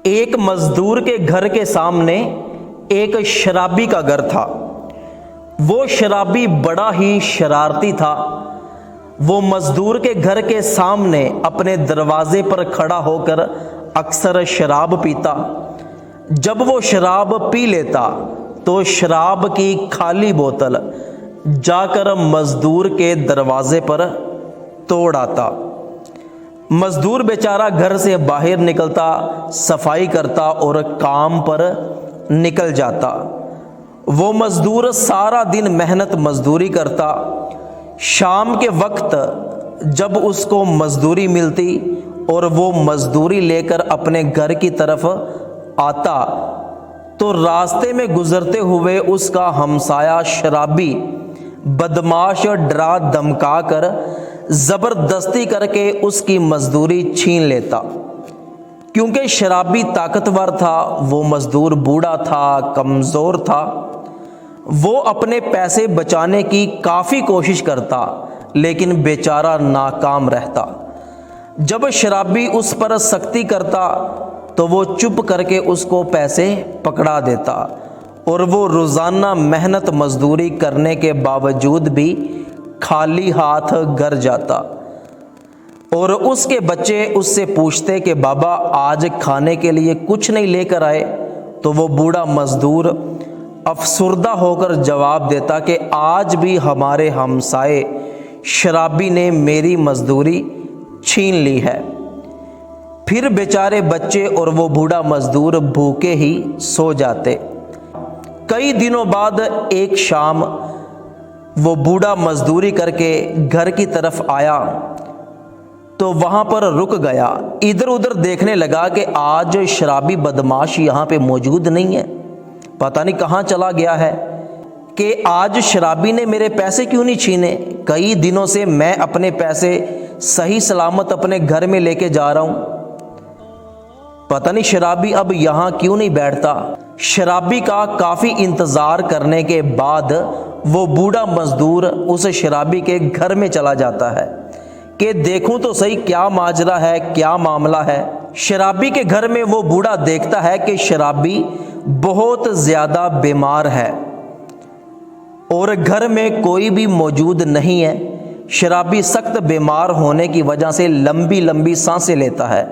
ایک مزدور کے گھر کے سامنے ایک شرابی کا گھر تھا۔ وہ شرابی بڑا ہی شرارتی تھا۔ وہ مزدور کے گھر کے سامنے اپنے دروازے پر کھڑا ہو کر اکثر شراب پیتا۔ جب وہ شراب پی لیتا تو شراب کی خالی بوتل جا کر مزدور کے دروازے پر توڑ آتا۔ مزدور بیچارہ گھر سے باہر نکلتا، صفائی کرتا اور کام پر نکل جاتا۔ وہ مزدور سارا دن محنت مزدوری کرتا۔ شام کے وقت جب اس کو مزدوری ملتی اور وہ مزدوری لے کر اپنے گھر کی طرف آتا تو راستے میں گزرتے ہوئے اس کا ہمسایہ شرابی بدماش ڈرا دھمکا کر زبردستی کر کے اس کی مزدوری چھین لیتا۔ کیونکہ شرابی طاقتور تھا، وہ مزدور بوڑھا تھا، کمزور تھا۔ وہ اپنے پیسے بچانے کی کافی کوشش کرتا لیکن بیچارہ ناکام رہتا۔ جب شرابی اس پر سختی کرتا تو وہ چپ کر کے اس کو پیسے پکڑا دیتا اور وہ روزانہ محنت مزدوری کرنے کے باوجود بھی خالی ہاتھ گھر جاتا، اور اس کے بچے اس سے پوچھتے کہ بابا آج کھانے کے لیے کچھ نہیں لے کر آئے؟ تو وہ بوڑھا مزدور افسردہ ہو کر جواب دیتا کہ آج بھی ہمارے ہمسائے شرابی نے میری مزدوری چھین لی ہے۔ پھر بیچارے بچے اور وہ بوڑھا مزدور بھوکے ہی سو جاتے۔ کئی دنوں بعد ایک شام وہ بوڑھا مزدوری کر کے گھر کی طرف آیا تو وہاں پر رک گیا، ادھر ادھر دیکھنے لگا کہ آج شرابی بدماش یہاں پہ موجود نہیں ہے، پتہ نہیں کہاں چلا گیا ہے، کہ آج شرابی نے میرے پیسے کیوں نہیں چھینے؟ کئی دنوں سے میں اپنے پیسے صحیح سلامت اپنے گھر میں لے کے جا رہا ہوں، پتہ نہیں شرابی اب یہاں کیوں نہیں بیٹھتا۔ شرابی کا کافی انتظار کرنے کے بعد وہ بوڑھا مزدور اس شرابی کے گھر میں چلا جاتا ہے کہ دیکھوں تو صحیح کیا ماجرا ہے، کیا معاملہ ہے۔ شرابی کے گھر میں وہ بوڑھا دیکھتا ہے کہ شرابی بہت زیادہ بیمار ہے اور گھر میں کوئی بھی موجود نہیں ہے۔ شرابی سخت بیمار ہونے کی وجہ سے لمبی لمبی سانسیں لیتا ہے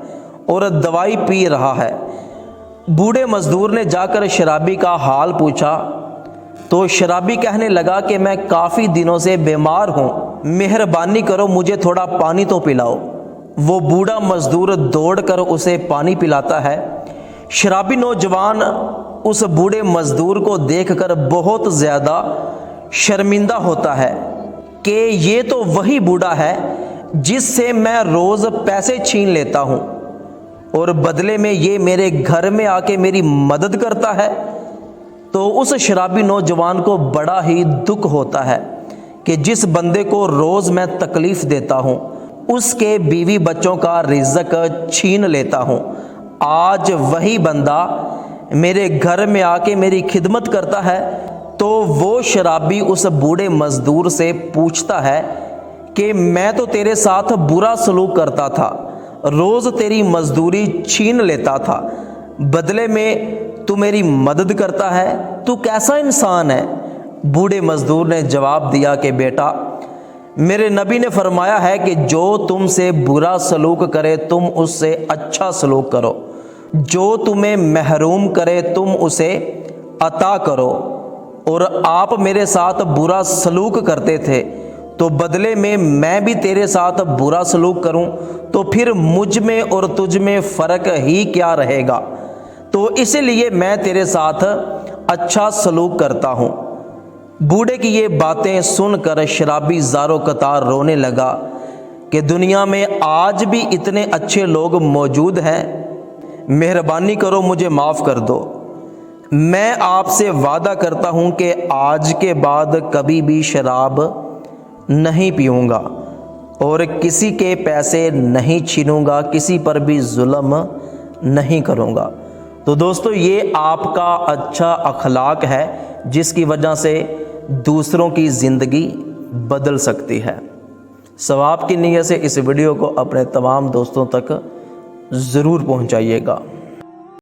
اور دوائی پی رہا ہے۔ بوڑھے مزدور نے جا کر شرابی کا حال پوچھا تو شرابی کہنے لگا کہ میں کافی دنوں سے بیمار ہوں، مہربانی کرو مجھے تھوڑا پانی تو پلاؤ۔ وہ بوڑھا مزدور دوڑ کر اسے پانی پلاتا ہے۔ شرابی نوجوان اس بوڑھے مزدور کو دیکھ کر بہت زیادہ شرمندہ ہوتا ہے کہ یہ تو وہی بوڑھا ہے جس سے میں روز پیسے چھین لیتا ہوں اور بدلے میں یہ میرے گھر میں آ کے میری مدد کرتا ہے۔ تو اس شرابی نوجوان کو بڑا ہی دکھ ہوتا ہے کہ جس بندے کو روز میں تکلیف دیتا ہوں، اس کے بیوی بچوں کا رزق چھین لیتا ہوں، آج وہی بندہ میرے گھر میں آ کے میری خدمت کرتا ہے۔ تو وہ شرابی اس بوڑھے مزدور سے پوچھتا ہے کہ میں تو تیرے ساتھ برا سلوک کرتا تھا، روز تیری مزدوری چھین لیتا تھا، بدلے میں تو میری مدد کرتا ہے، تو کیسا انسان ہے؟ بوڑھے مزدور نے جواب دیا کہ بیٹا، میرے نبی نے فرمایا ہے کہ جو تم سے برا سلوک کرے تم اس سے اچھا سلوک کرو، جو تمہیں محروم کرے تم اسے عطا کرو، اور آپ میرے ساتھ برا سلوک کرتے تھے تو بدلے میں بھی تیرے ساتھ برا سلوک کروں تو پھر مجھ میں اور تجھ میں فرق ہی کیا رہے گا، تو اسی لیے میں تیرے ساتھ اچھا سلوک کرتا ہوں۔ بوڑھے کی یہ باتیں سن کر شرابی زار و قطار رونے لگا کہ دنیا میں آج بھی اتنے اچھے لوگ موجود ہیں، مہربانی کرو مجھے معاف کر دو۔ میں آپ سے وعدہ کرتا ہوں کہ آج کے بعد کبھی بھی شراب نہیں پیوں گا اور کسی کے پیسے نہیں چھینوں گا، کسی پر بھی ظلم نہیں کروں گا۔ تو دوستو یہ آپ کا اچھا اخلاق ہے جس کی وجہ سے دوسروں کی زندگی بدل سکتی ہے۔ ثواب کی نیت سے اس ویڈیو کو اپنے تمام دوستوں تک ضرور پہنچائیے گا۔